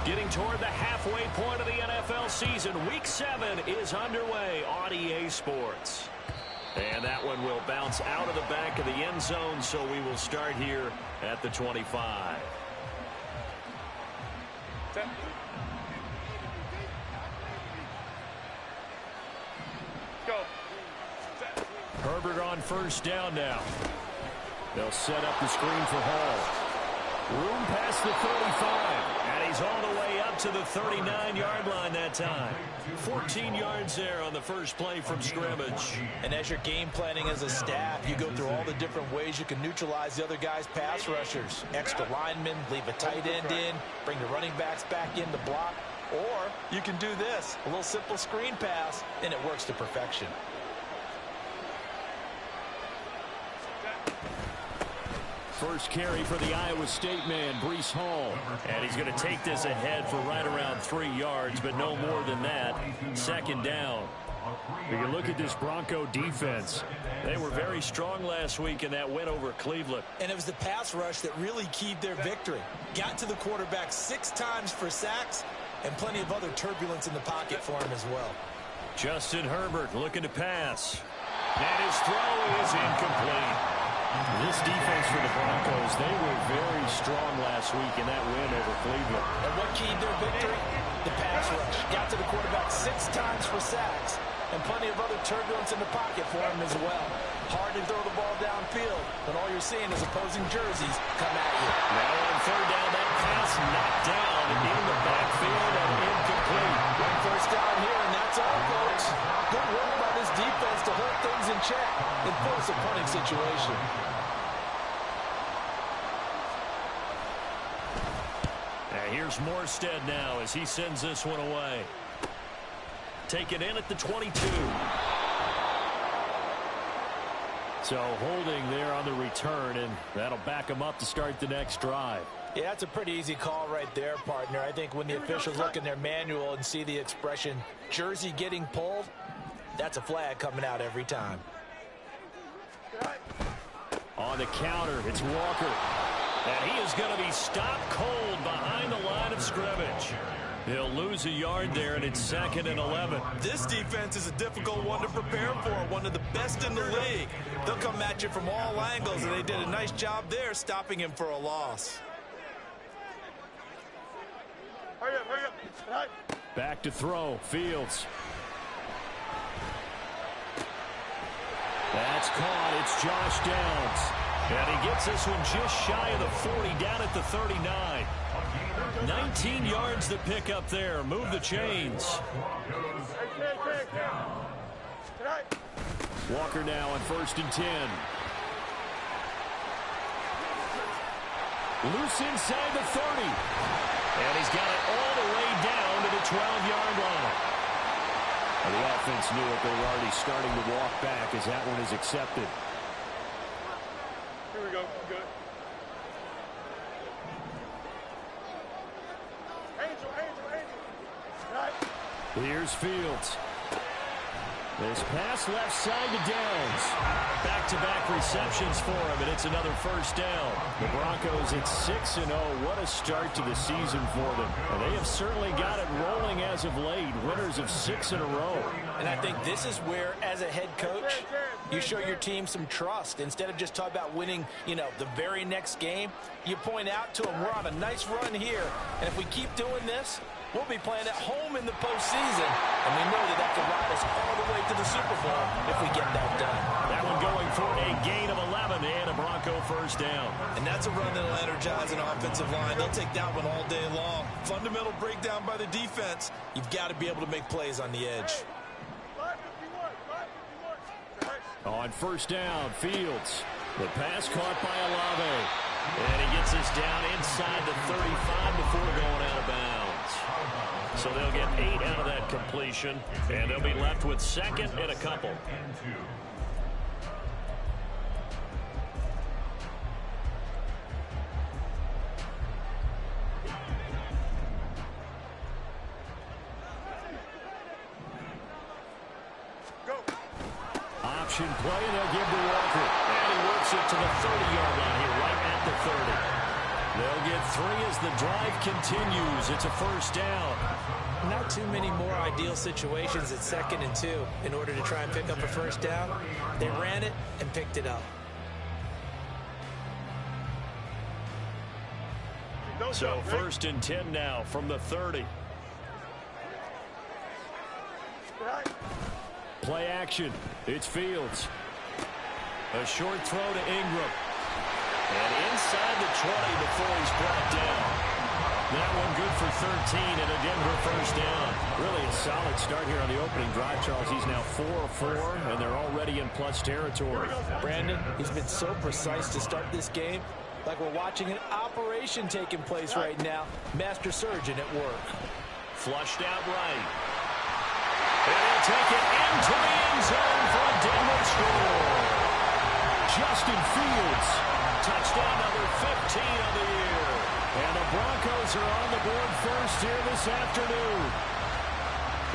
Getting toward the halfway point of the NFL season. Week 7 is underway on EA Sports. And that one will bounce out of the back of the end zone, so we will start here at the 25. Go. Herbert on first down now. They'll set up the screen for Hall. Room past the 35, and he's all the way up to the 39-yard line that time. 14 yards there on the first play from scrimmage. And as you're game planning as a staff, you go through all the different ways you can neutralize the other guy's pass rushers. Extra linemen, leave a tight end in, bring the running backs back in to block. Or you can do this, a little simple screen pass, and it works to perfection. First carry for the Iowa State man, Breece Hall. And he's going to take this ahead for right around 3 yards, but no more than that. Second down. You can look at this Bronco defense. They were very strong last week in that win over Cleveland. And it was the pass rush that really keyed their victory. Got to the quarterback 6 times for sacks, and plenty of other turbulence in the pocket for him as well. Justin Herbert looking to pass. And his throw is incomplete. This defense for the Broncos, they were very strong last week in that win over Cleveland. And what keyed their victory? The pass rush. Got to the quarterback 6 times for sacks, and plenty of other turbulence in the pocket for him as well. Hard to throw the ball downfield, but all you're seeing is opposing jerseys come at you. Now on third down, that pass knocked down in the backfield and incomplete. One first down here, and that's all, folks. Good work by this defense to hold things in check and force a punting situation. Here's Morstead now as he sends this one away. Taken in at the 22. So holding there on the return, and that'll back him up to start the next drive. Yeah, that's a pretty easy call right there, partner. I think when the officials look in their manual and see the expression, jersey getting pulled, that's a flag coming out every time. On the counter, it's Walker. And he is going to be stopped cold behind the line of scrimmage. He'll lose a yard there, and it's 2nd and 11. This defense is a difficult one to prepare for, one of the best in the league. They'll come at you from all angles, and they did a nice job there stopping him for a loss. Hurry up. Back to throw, Fields. That's caught. It's Josh Downs. And he gets this one just shy of the 40, down at the 39. 19 yards to pick up there. Move the chains. Walker now on 1st and 10. Loose inside the 30. And he's got it all the way down to the 12-yard line. And the offense knew it. They were already starting to walk back as that one is accepted. Here we go. Good. Angel. Here's Fields. This pass left side to Downs. Back-to-back receptions for him, and it's another first down. The Broncos at 6-0. What a start to the season for them. And they have certainly got it rolling as of late. Winners of 6 in a row. And I think this is where, as a head coach, you show your team some trust. Instead of just talking about winning, the very next game, you point out to them, we're on a nice run here. And if we keep doing this, we'll be playing at home in the postseason. And we know that can ride us all the way to the Super Bowl if we get that done. That one going for a gain of 11 and a Bronco first down. And that's a run that'll energize an offensive line. They'll take that one all day long. Fundamental breakdown by the defense. You've got to be able to make plays on the edge. On first down, Fields. The pass caught by Olave. And he gets us down inside the 35 before going out of bounds. So they'll get 8 out of that completion, and they'll be left with 2nd and a couple. Option play, and they'll give to Walker. And he works it to the 30-yard line here, right at the 30. They'll get 3 as the drive continues. It's a first down. Not too many more ideal situations at 2nd and 2 in order to try and pick up a first down. They ran it and picked it up. So 1st and 10 now from the 30. Play action. It's Fields. A short throw to Ingram. And inside the 20 before he's brought down. That one good for 13 and a Denver first down. Really a solid start here on the opening drive, Charles. He's now 4-4, and they're already in plus territory. Brandon, he's been so precise to start this game. Like we're watching an operation taking place right now. Master surgeon at work. Flushed out right. And he'll take it into the end zone for a Denver score. Justin Fields. Touchdown number 15 of the year. And the Broncos are on the board first here this afternoon.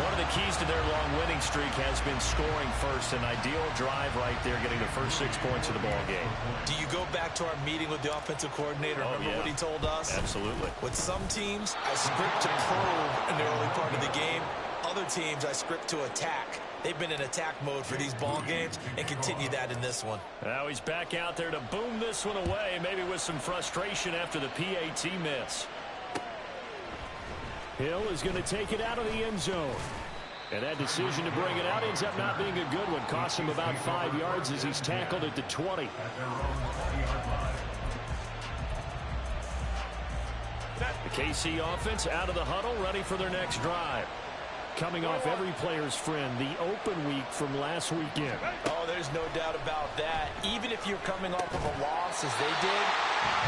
One of the keys to their long winning streak has been scoring first. An ideal drive right there, getting the first 6 points of the ball game. Do you go back to our meeting with the offensive coordinator? Remember what he told us? Absolutely. With some teams, I script to probe in the early part of the game. Other teams, I script to attack. They've been in attack mode for these ball games and continue that in this one. Now he's back out there to boom this one away, maybe with some frustration after the PAT miss. Hill is going to take it out of the end zone. And that decision to bring it out ends up not being a good one. Costs him about 5 yards as he's tackled at the 20. The KC offense out of the huddle, ready for their next drive. Coming off every player's friend, the open week from last weekend. Oh, there's no doubt about that. Even if you're coming off of a loss, as they did,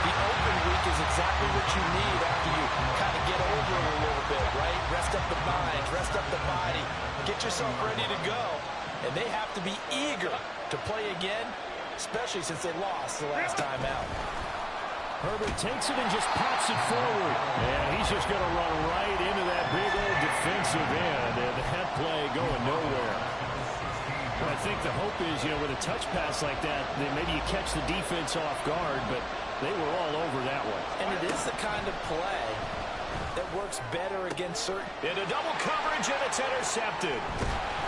the open week is exactly what you need after you kind of get over it a little bit, right? Rest up the mind, rest up the body, get yourself ready to go. And they have to be eager to play again, especially since they lost the last time out. Herbert takes it and just pops it forward. And he's just going to run right into that big old defensive end. And that play going nowhere. Well, I think the hope is, with a touch pass like that, then maybe you catch the defense off guard, but they were all over that one. And it is the kind of play that works better against certain. Into double coverage, and it's intercepted.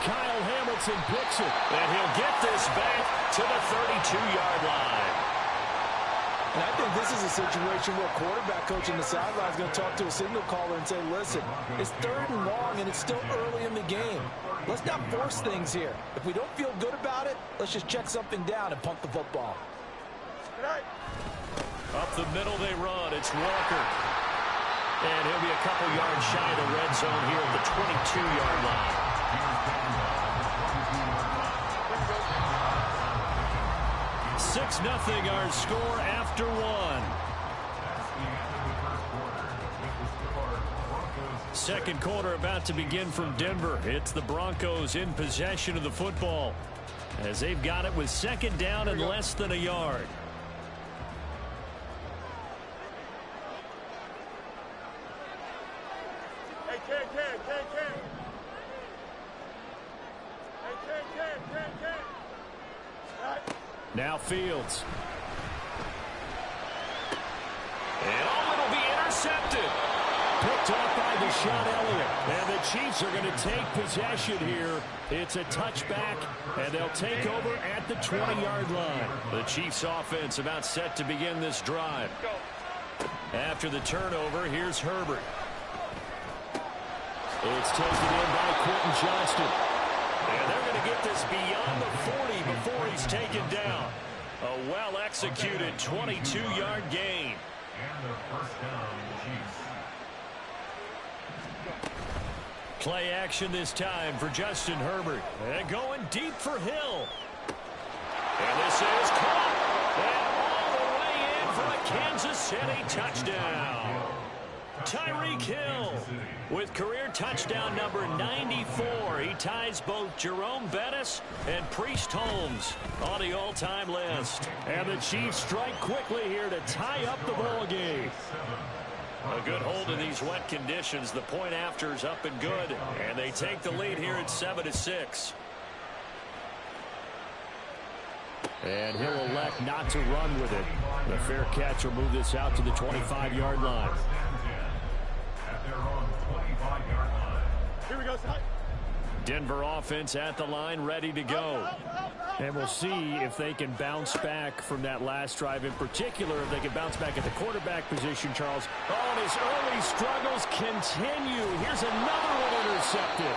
Kyle Hamilton picks it, and he'll get this back to the 32-yard line. And I think this is a situation where a quarterback coach in the sideline is going to talk to a signal caller and say, listen, it's 3rd and long and it's still early in the game. Let's not force things here. If we don't feel good about it, let's just check something down and punt the football. Up the middle they run. It's Walker. And he'll be a couple yards shy of the red zone here at the 22-yard line. 6-0 our score after 1. Second quarter about to begin from Denver. It's the Broncos in possession of the football as they've got it with 2nd down and less than a yard. Now Fields. And it'll be intercepted. Picked off by Deshaun Elliott. And the Chiefs are going to take possession here. It's a touchback, and they'll take over at the 20-yard line. The Chiefs offense about set to begin this drive. After the turnover, here's Herbert. It's taken in by Quentin Johnston. And they're going to get this beyond the 40 before he's taken down. A well-executed 22-yard gain. And the first down, Chiefs. Play action this time for Justin Herbert. And going deep for Hill. And this is caught. And all the way in for a Kansas City touchdown. Tyreek Hill with career touchdown number 94. He ties both Jerome Bettis and Priest Holmes on the all-time list. And the Chiefs strike quickly here to tie up the ball game. A good hold in these wet conditions. The point after is up and good. And they take the lead here at 7-6. And he'll elect not to run with it. The fair catch will move this out to the 25-yard line. At their own 25-yard line. Here we go, son. Denver offense at the line, ready to go. And we'll see if they can bounce back from that last drive. In particular, if they can bounce back at the quarterback position, Charles. Oh, and his early struggles continue. Here's another one intercepted.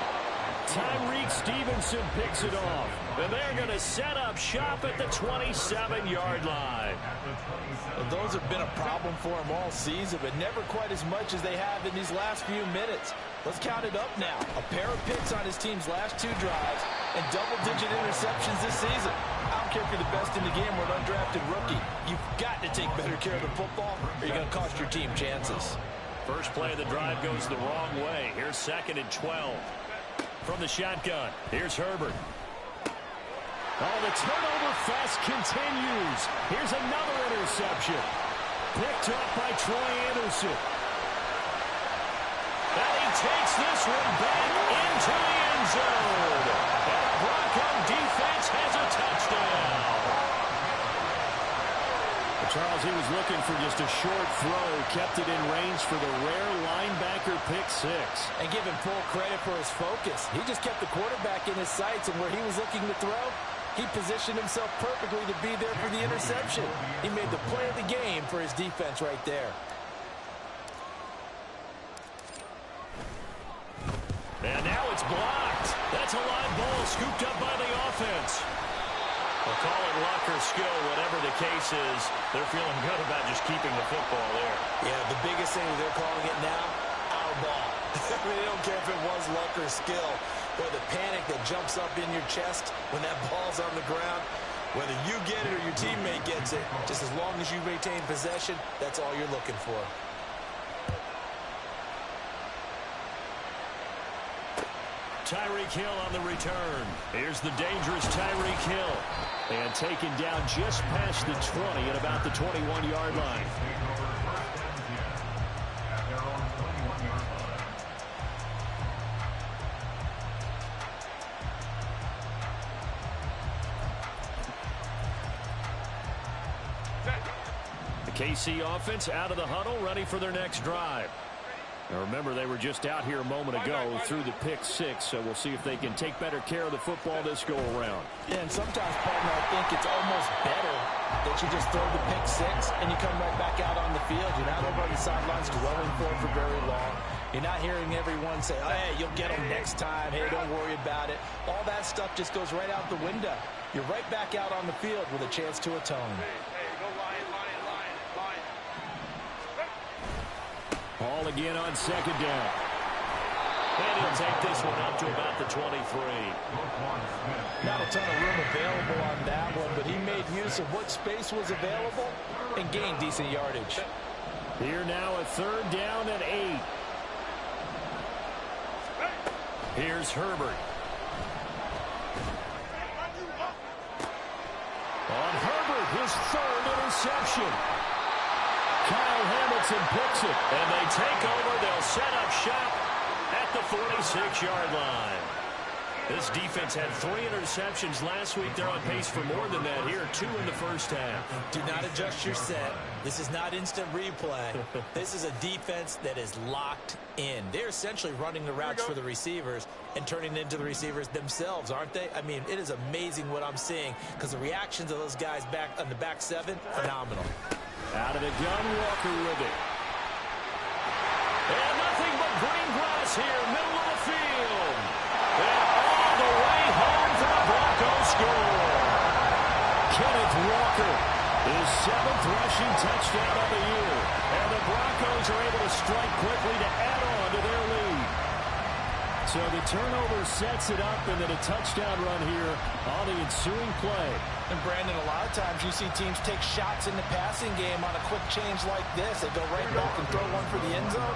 Tyreek Stevenson picks it off. And they're going to set up shop at the 27-yard line. Well, those have been a problem for him all season, but never quite as much as they have in these last few minutes. Let's count it up now. A pair of picks on his team's last 2 drives and double-digit interceptions this season. I don't care if you're the best in the game or an undrafted rookie. You've got to take better care of the football or you're going to cost your team chances. First play of the drive goes the wrong way. Here's 2nd and 12. From the shotgun, here's Herbert. Oh, the turnover fest continues. Here's another interception. Picked up by Troy Anderson. And he takes this one back into the end zone. And the Bronco defense has a touchdown. Charles, he was looking for just a short throw, kept it in range for the rare linebacker pick 6. And give him full credit for his focus. He just kept the quarterback in his sights, and where he was looking to throw, he positioned himself perfectly to be there for the interception. He made the play of the game for his defense right there. And now it's blocked. That's a live ball scooped up by the offense. We'll call it luck or skill, whatever the case is. They're feeling good about just keeping the football there. Yeah, the biggest thing they're calling it now, our ball. I mean, they don't care if it was luck or skill. Or the panic that jumps up in your chest when that ball's on the ground. Whether you get it or your teammate gets it, just as long as you maintain possession, that's all you're looking for. Tyreek Hill on the return. Here's the dangerous Tyreek Hill. And taken down just past the 20 at about the 21-yard line. At their own 21-yard line. The KC offense out of the huddle, ready for their next drive. Now remember, they were just out here a moment ago through the pick 6, so we'll see if they can take better care of the football this go around. Yeah, and sometimes, partner, I think it's almost better that you just throw the pick 6 and you come right back out on the field. You're not over on the sidelines dwelling for it for very long. You're not hearing everyone say, oh, hey, you'll get them next time. Hey, don't worry about it. All that stuff just goes right out the window. You're right back out on the field with a chance to atone. Ball again on 2nd down. And he'll take this one up to about the 23. Not a ton of room available on that one, but he made use of what space was available and gained decent yardage. Here now a 3rd down and 8. Here's Herbert. On Herbert, his 3rd interception. Kyle Hamilton picks it, and they take over. They'll set up shop at the 46-yard line. This defense had 3 interceptions last week. They're on pace for more than that here, 2 in the first half. Do not adjust your set. This is not instant replay. This is a defense that is locked in. They're essentially running the routes for the receivers and turning into the receivers themselves, aren't they? I mean, it is amazing what I'm seeing because the reactions of those guys back on the back 7, phenomenal. Out of the gun, Walker with it. And nothing but green grass here, middle of the field. And all the way home for the Broncos score. Kenneth Walker, his 7th rushing touchdown of the year. And the Broncos are able to strike quickly to add on to their lead. So the turnover sets it up, and then a touchdown run here on the ensuing play. And, Brandon, a lot of times you see teams take shots in the passing game on a quick change like this. They go right back and throw one for the end zone.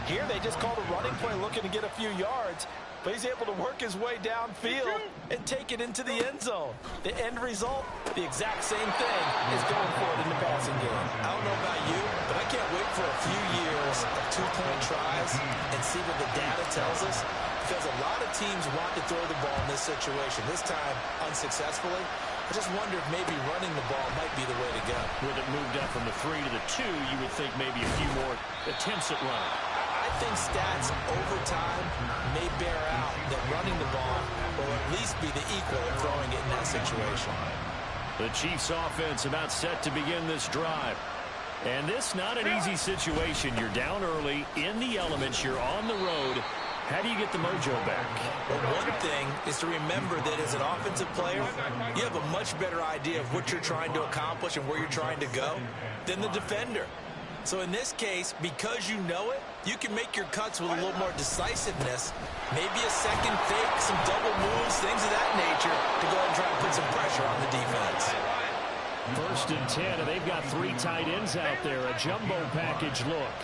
Here they just called a running play looking to get a few yards. But he's able to work his way downfield and take it into the end zone. The end result, the exact same thing is going for it in the passing game. I don't know about you, but I can't wait for a few years of 2-point tries and see what the data tells us. Because a lot of teams want to throw the ball in this situation. This time, unsuccessfully. I just wonder if maybe running the ball might be the way to go. With it moved up from the 3 to the 2, you would think maybe a few more attempts at running. I think stats over time may bear out that running the ball will at least be the equal of throwing it in that situation. The Chiefs offense about set to begin this drive. And this not an easy situation. You're down early, in the elements, you're on the road. How do you get the mojo back? Well, one thing is to remember that as an offensive player, you have a much better idea of what you're trying to accomplish and where you're trying to go than the defender. So in this case, because you know it, you can make your cuts with a little more decisiveness, maybe a second fake, some double moves, things of that nature to go ahead and try to put some pressure on the defense. 1st and 10, and they've got 3 tight ends out there. A jumbo package look.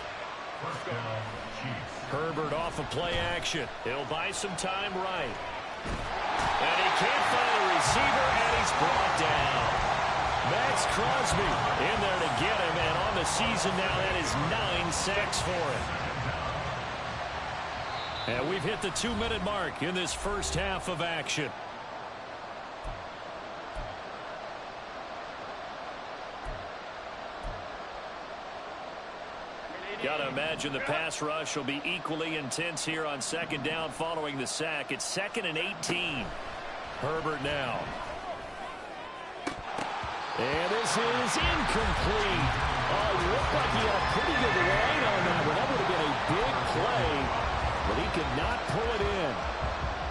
Herbert off of play action. He'll buy some time right. And he can't find a receiver, and he's brought down. Max Crosby in there to get him, and on the season now, that is 9 sacks for him. And we've hit the 2-minute mark in this first half of action. Got to imagine the pass rush will be equally intense here on 2nd down following the sack. It's 2nd and 18. Herbert now. And this is incomplete. Oh, it looked like he had a pretty good line on that one. That would have been a big play, but he could not pull it in.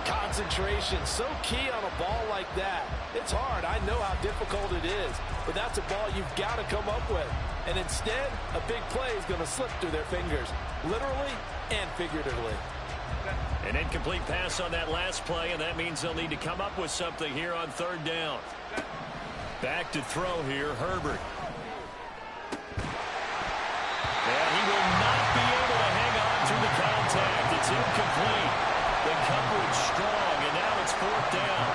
Concentration, so key on a ball like that. It's hard. I know how difficult it is, but that's a ball you've got to come up with. And instead, a big play is going to slip through their fingers, literally and figuratively. An incomplete pass on that last play, and that means they'll need to come up with something here on 3rd down. Back to throw here, Herbert. And he will not be able to hang on through the contact. It's incomplete. The coverage strong, and now it's 4th down.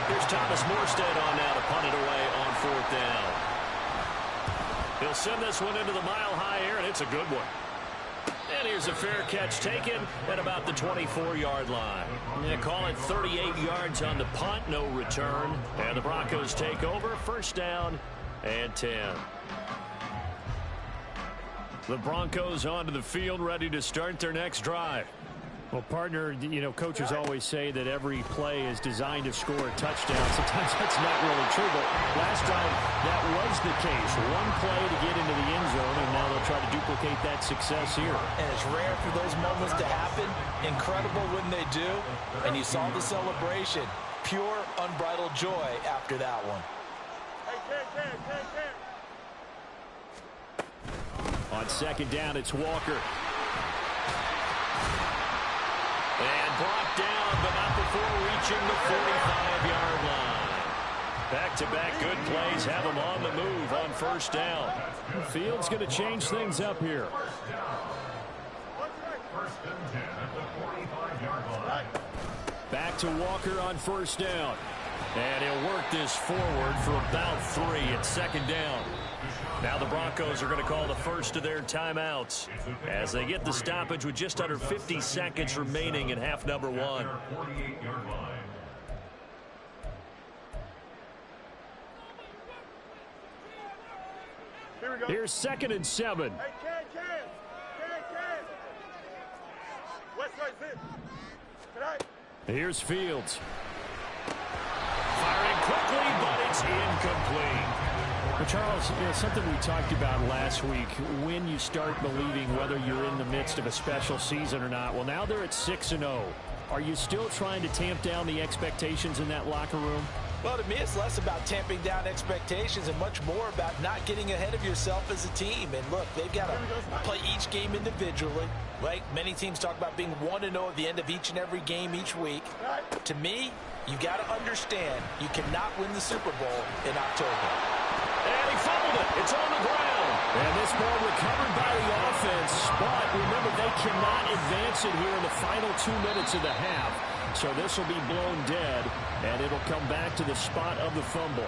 Here's Thomas Morstead on now to punt it away on 4th down. He'll send this one into the mile-high air, and it's a good one. And here's a fair catch taken at about the 24-yard line. Yeah, call it 38 yards on the punt, no return. And the Broncos take over, 1st down and 10. The Broncos onto the field, ready to start their next drive. Well, partner, you know, coaches always say that every play is designed to score a touchdown. Sometimes that's not really true, but last drive that was the case. One play to get into the end zone, and now they'll try to duplicate that success here. And it's rare for those moments to happen. Incredible when they do. And you saw the celebration. Pure, unbridled joy after that one. On 2nd down, it's Walker. And brought down, but not before reaching the 45-yard line. Back-to-back good plays have him on the move on 1st down. Fields going to change things up here. 1st and 10 at the 45-yard line. Back to Walker on 1st down. And he'll work this forward for about 3 at 2nd down. Now the Broncos are going to call the first of their timeouts as they get the stoppage with just under 50 seconds remaining in half number 1. 48-yard line. Here we go. Here's 2nd and 7. Hey, Ken. West side, sit. Tonight. Here's Fields. Firing quickly, but it's incomplete. But Charles, you know, something we talked about last week, when you start believing whether you're in the midst of a special season or not. Well, now they're at 6-0. Are you still trying to tamp down the expectations in that locker room? Well, to me, it's less about tamping down expectations and much more about not getting ahead of yourself as a team. And look, they've got to play each game individually, right? Many teams talk about being 1-0 at the end of each and every game each week. To me, you got to understand you cannot win the Super Bowl in October. And he fumbled it. It's on the ground. And this ball recovered by the offense. But remember, they cannot advance it here in the final 2 minutes of the half. So this will be blown dead, and it'll come back to the spot of the fumble.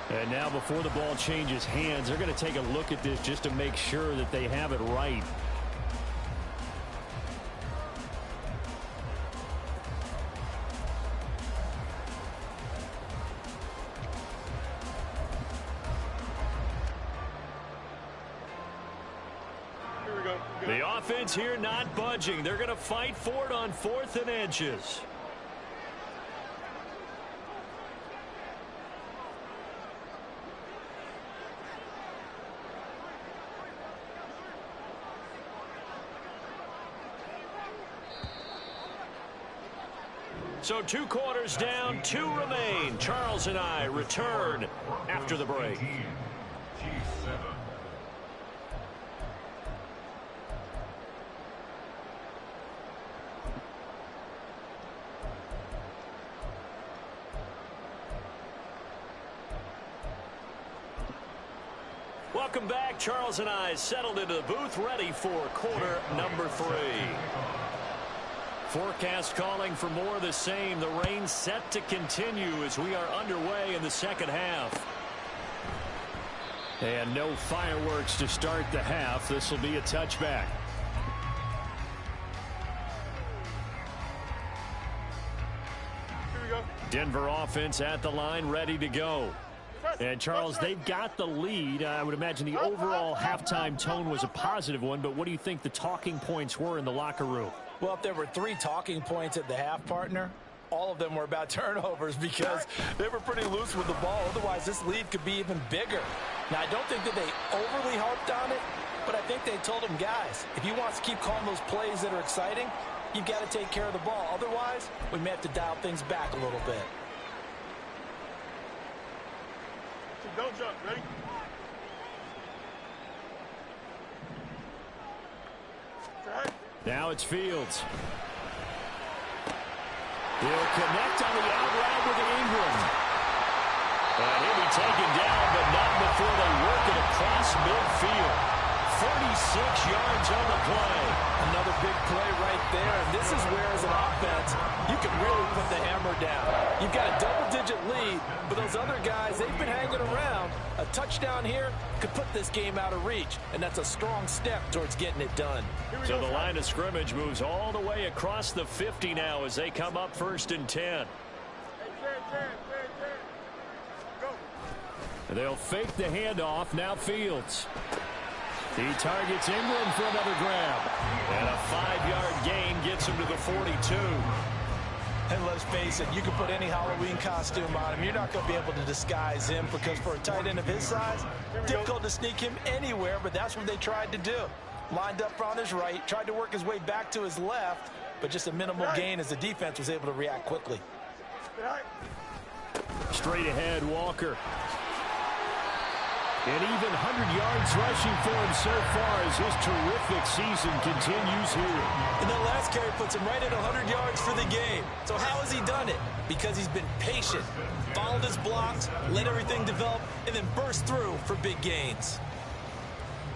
And now before the ball changes hands, they're going to take a look at this just to make sure that they have it right. go. Good. The offense here not budging. They're going to fight for it on 4th and inches. So 2 quarters down, 2 remain. Charles and I return after the break. Welcome back. Charles and I settled into the booth, ready for quarter number 3. Forecast calling for more of the same. The rain set to continue as we are underway in the second half. And no fireworks to start the half. This will be a touchback. Here we go. Denver offense at the line, ready to go. And, Charles, they've got the lead. I would imagine the overall halftime tone was a positive one, but what do you think the talking points were in the locker room? Well, if there were 3 talking points at the half, partner, all of them were about turnovers because they were pretty loose with the ball. Otherwise, this lead could be even bigger. Now, I don't think that they overly harped on it, but I think they told them, guys, if you want to keep calling those plays that are exciting, you've got to take care of the ball. Otherwise, we may have to dial things back a little bit. Don't jump. Ready? Now it's Fields. He'll connect on the out route with Ingram. And he'll be taken down, but not before they work it across midfield. 46 yards on the play. Another big play right there. And this is where, as an offense, you can really put the hammer down. You've got a double-digit lead, but those other guys, they've been hanging around. A touchdown here could put this game out of reach, and that's a strong step towards getting it done. So the line of scrimmage moves all the way across the 50 now as they come up 1st and 10. They'll fake the handoff. Now Fields. He targets Ingram for another grab. And a 5-yard gain gets him to the 42. And let's face it, you can put any Halloween costume on him. You're not going to be able to disguise him because for a tight end of his size, difficult to sneak him anywhere, but that's what they tried to do. Lined up on his right, tried to work his way back to his left, but just a minimal gain as the defense was able to react quickly. Straight ahead, Walker. And even 100 yards rushing for him so far as his terrific season continues here. And the last carry puts him right at 100 yards for the game. So how has he done it? Because he's been patient, followed his blocks, let everything develop, and then burst through for big gains.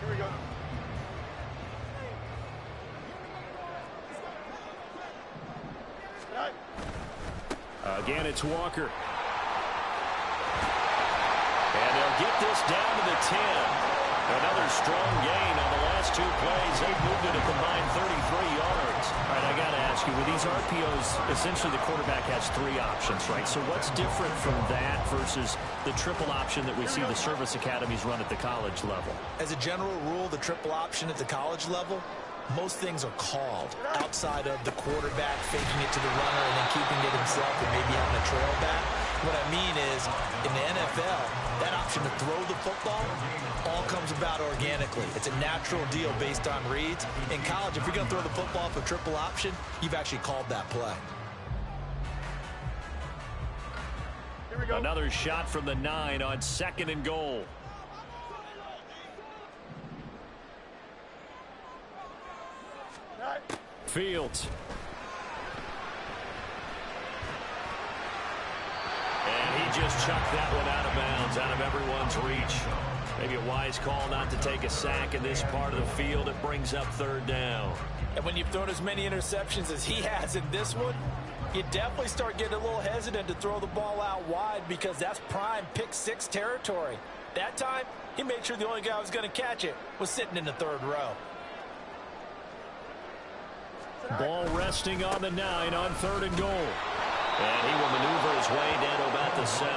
Here we go. Again, it's Walker. And they'll get this down to the 10. Another strong gain on the last 2 plays. They've moved it a combined 33 yards. All right, I got to ask you, with these RPOs, essentially the quarterback has 3 options, right? So what's different from that versus the triple option that we see the service academies run at the college level? As a general rule, the triple option at the college level, most things are called outside of the quarterback faking it to the runner and then keeping it himself and maybe having a trail back. What I mean is, in the NFL, that option to throw the football all comes about organically. It's a natural deal based on reads. In college, if you're going to throw the football for triple option, you've actually called that play. Here we go. Another shot from the 9 on 2nd and goal. Fields. And he just chucked that one out of bounds, out of everyone's reach. Maybe a wise call not to take a sack in this part of the field. It brings up 3rd down. And when you've thrown as many interceptions as he has in this one, you definitely start getting a little hesitant to throw the ball out wide because that's prime pick 6 territory. That time, he made sure the only guy who was going to catch it was sitting in the 3rd row. Ball resting on the 9 on 3rd and goal. And he will maneuver his way down to about the 7.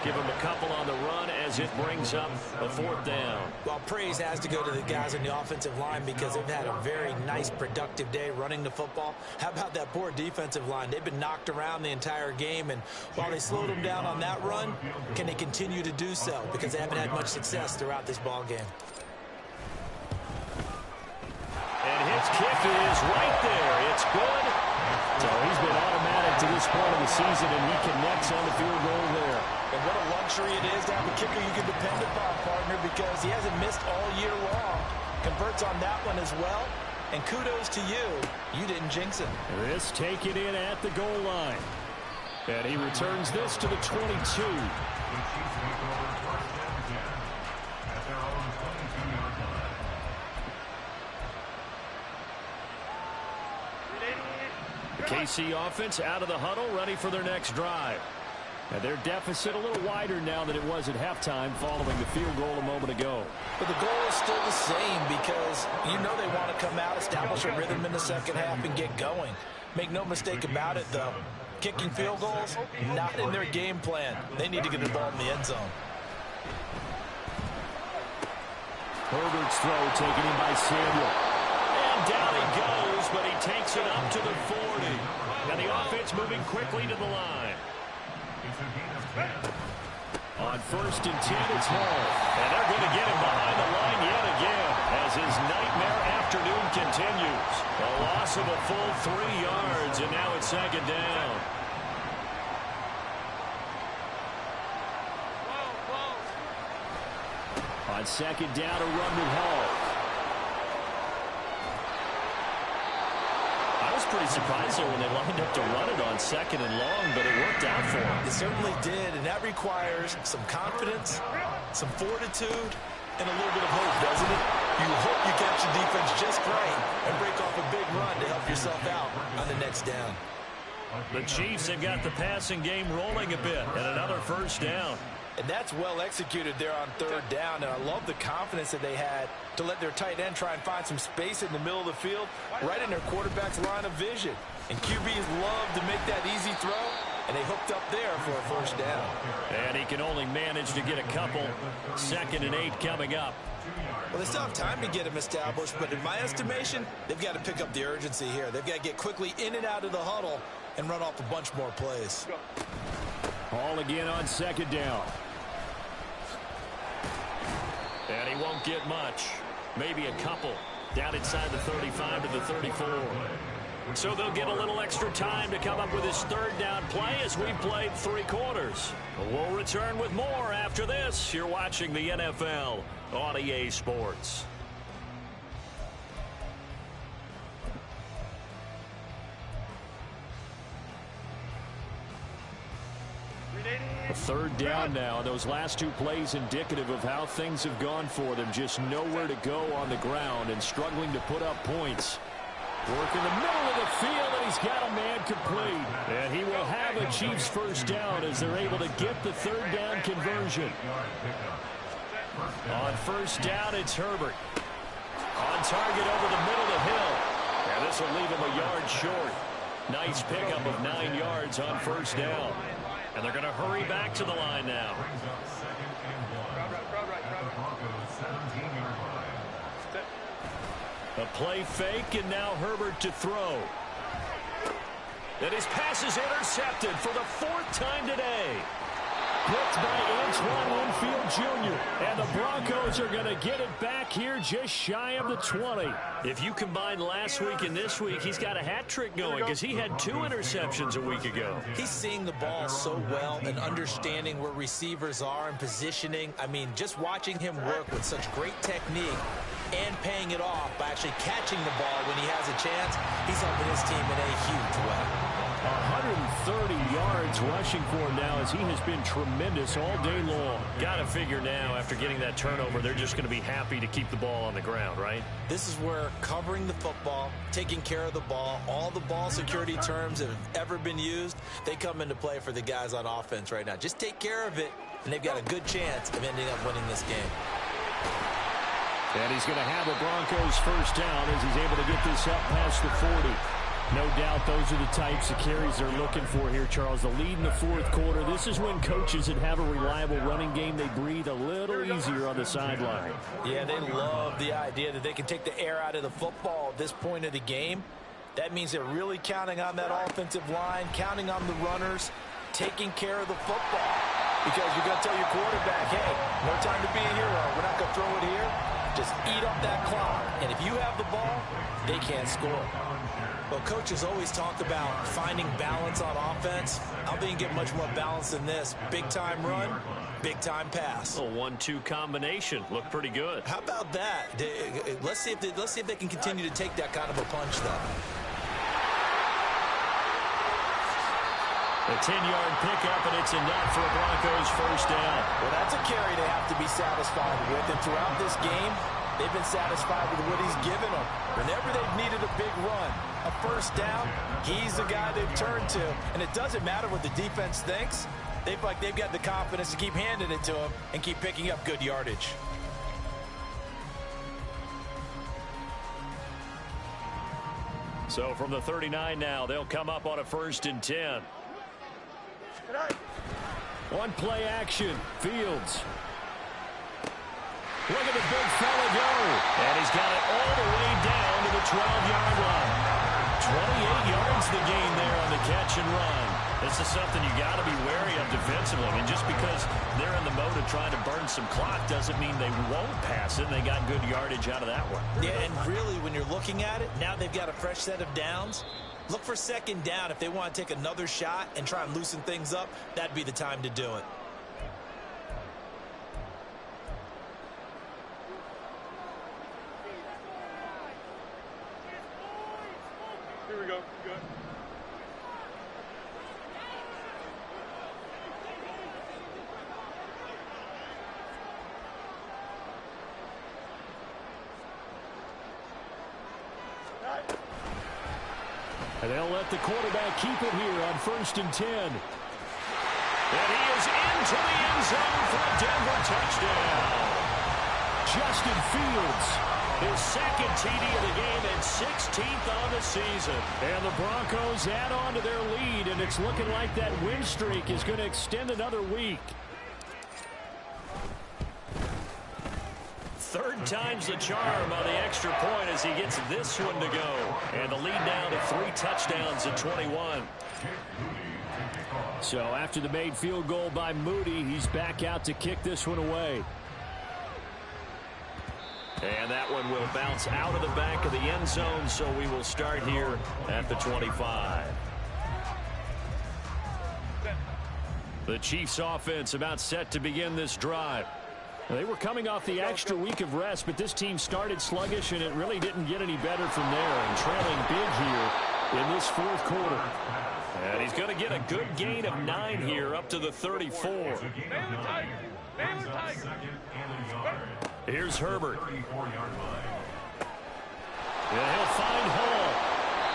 Give him a couple on the run as it brings up a 4th down. Well, praise has to go to the guys on the offensive line because they've had a very nice, productive day running the football. How about that poor defensive line? They've been knocked around the entire game, and while they slowed them down on that run, can they continue to do so? Because they haven't had much success throughout this ball game. And his kick is right there. It's good. So he's been automatic to this point of the season, and he connects on the field goal there. And what a luxury it is to have a kicker you can depend upon, partner, because he hasn't missed all year long. Converts on that one as well. And kudos to you. You didn't jinx it. This taken in at the goal line. And he returns this to the 22. The KC offense out of the huddle, ready for their next drive. And their deficit a little wider now than it was at halftime following the field goal a moment ago. But the goal is still the same because you know they want to come out, establish a rhythm in the second half, and get going. Make no mistake about it, though. Kicking field goals, not in their game plan. They need to get the ball in the end zone. Herbert's throw taken in by Samuel. And down he goes, but he takes it up to the 40. And the offense moving quickly to the line. On 1st and 10, it's Hall. And they're going to get him behind the line yet again as his nightmare afternoon continues. A loss of a full 3 yards, and now it's 2nd down. On 2nd down, a run with Hall. I was pretty surprised there when they lined up to run it on 2nd and long, but it worked out for them. It certainly did, and that requires some confidence, some fortitude, and a little bit of hope, doesn't it? You hope you catch the defense just right and break off a big run to help yourself out on the next down. The Chiefs have got the passing game rolling a bit, and another 1st down. And that's well executed there on 3rd down, and I love the confidence that they had to let their tight end try and find some space in the middle of the field, right in their quarterback's line of vision. And QBs love to make that easy throw, and they hooked up there for a 1st down. And he can only manage to get a couple. 2nd and 8 coming up. Well, they still have time to get him established, but in my estimation, they've got to pick up the urgency here. They've got to get quickly in and out of the huddle and run off a bunch more plays. Hall again on 2nd down. And he won't get much. Maybe a couple. Down inside the 35 to the 34. So they'll get a little extra time to come up with his 3rd down play as we've played 3 quarters. We'll return with more after this. You're watching the NFL on EA Sports. A 3rd down now. Those last 2 plays indicative of how things have gone for them. Just nowhere to go on the ground and struggling to put up points. Work in the middle of the field, and he's got a man complete. And he will have a Chiefs 1st down as they're able to get the 3rd down conversion. On 1st down, it's Herbert. On target over the middle of Hill. And this will leave him a yard short. Nice pickup of 9 yards on 1st down. And they're going to hurry back to the line now. A play fake, and now Herbert to throw. And his pass is intercepted for the 4th time today. Picked by Antoine Winfield Jr. And the Broncos are going to get it back here just shy of the 20. If you combine last week and this week, he's got a hat trick going because he had 2 interceptions a week ago. He's seeing the ball so well and understanding where receivers are and positioning. I mean, just watching him work with such great technique and paying it off by actually catching the ball when he has a chance, he's helping his team in a huge way. 130 yards rushing for him now as he has been tremendous all day long. Got to figure now after getting that turnover, they're just going to be happy to keep the ball on the ground, right? This is where covering the football, taking care of the ball, all the ball security terms that have ever been used, they come into play for the guys on offense right now. Just take care of it, and they've got a good chance of ending up winning this game. And he's going to have the Broncos 1st down as he's able to get this up past the 40. No doubt those are the types of carries they're looking for here, Charles. The lead in the fourth quarter. This is when coaches that have a reliable running game, they breathe a little easier on the sideline. Yeah, they love the idea that they can take the air out of the football at this point of the game. That means they're really counting on that offensive line, counting on the runners, taking care of the football. Because you're going to tell your quarterback, hey, no time to be a hero. We're not going to throw it here. Just eat up that clock. And if you have the ball, they can't score. Well, coaches always talk about finding balance on offense. I don't think you get much more balance than this. Big-time run, big-time pass. A 1-2 combination. Looked pretty good. How about that? Let's see if they can continue to take that kind of a punch, though. A 10-yard pickup, and it's enough for a Broncos first down. Well, that's a carry they have to be satisfied with. And throughout this game, they've been satisfied with what he's given them. Whenever they've needed a big run, a first down, he's the guy they've turned to. And it doesn't matter what the defense thinks. They feel like they've got the confidence to keep handing it to him and keep picking up good yardage. So from the 39 now, they'll come up on a 1st and 10. One play action. Fields. Look at the big fella go. And he's got it all the way down to the 12-yard line. 28 yards the gain there on the catch and run. This is something you got to be wary of defensively. And just because they're in the mode of trying to burn some clock doesn't mean they won't pass it. They got good yardage out of that one. Yeah, and really, when you're looking at it, now they've got a fresh set of downs. Look for 2nd down. If they want to take another shot and try and loosen things up, that'd be the time to do it. Here we go. Good. And they'll let the quarterback keep it here on 1st and 10. And he is into the end zone for a Denver touchdown. Justin Fields, his 2nd TD of the game and 16th on the season. And the Broncos add on to their lead, and it's looking like that win streak is going to extend another week. 3rd time's the charm on the extra point as he gets this one to go. And the lead now to 3 touchdowns at 21. So after the made field goal by Moody, he's back out to kick this one away. And that one will bounce out of the back of the end zone, so we will start here at the 25. The Chiefs offense about set to begin this drive. They were coming off the extra week of rest, but this team started sluggish, and it really didn't get any better from there. And trailing big here in this 4th quarter. And he's going to get a good gain of 9 here up to the 34. Here's Herbert. And he'll find Hall.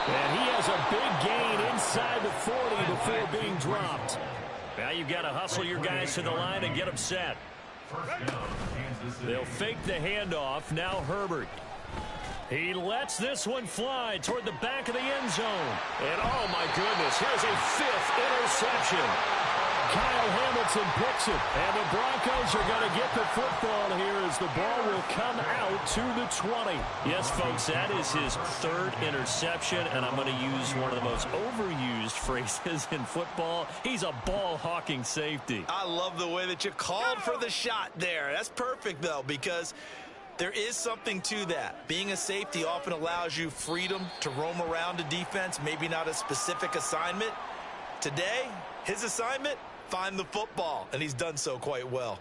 And he has a big gain inside the 40 before being dropped. Now you've got to hustle your guys to the line and get them set. They'll fake the handoff. Now Herbert. He lets this one fly toward the back of the end zone. And oh my goodness, here's a 5th interception. Kyle Hamilton picks it. And the Broncos are going to get the football here as the ball will come out to the 20. Yes, folks, that is his 3rd interception. And I'm going to use one of the most overused phrases in football. He's a ball-hawking safety. I love the way that you called for the shot there. That's perfect, though, because there is something to that. Being a safety often allows you freedom to roam around a defense, maybe not a specific assignment. Today, his assignment, find the football, and he's done so quite well.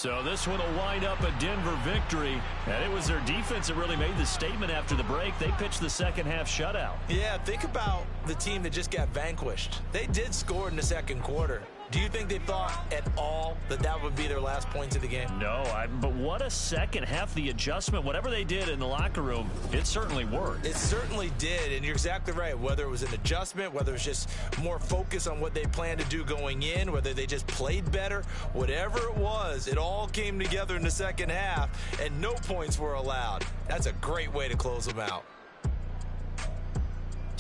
So this one will wind up a Denver victory. And it was their defense that really made the statement after the break. They pitched the second half shutout. Yeah, think about the team that just got vanquished. They did score in the second quarter. Do you think they thought at all that that would be their last points of the game? No, but what a second half. The adjustment, whatever they did in the locker room, it certainly worked. It certainly did, and you're exactly right. Whether it was an adjustment, whether it was just more focus on what they planned to do going in, whether they just played better, whatever it was, it all came together in the second half, and no points were allowed. That's a great way to close them out.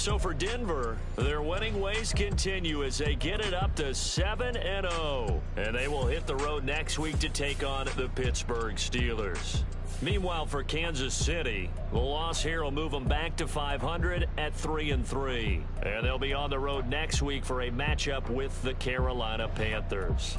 So for Denver, their winning ways continue as they get it up to 7-0. And they will hit the road next week to take on the Pittsburgh Steelers. Meanwhile, for Kansas City, the loss here will move them back to 500 at 3-3. And they'll be on the road next week for a matchup with the Carolina Panthers.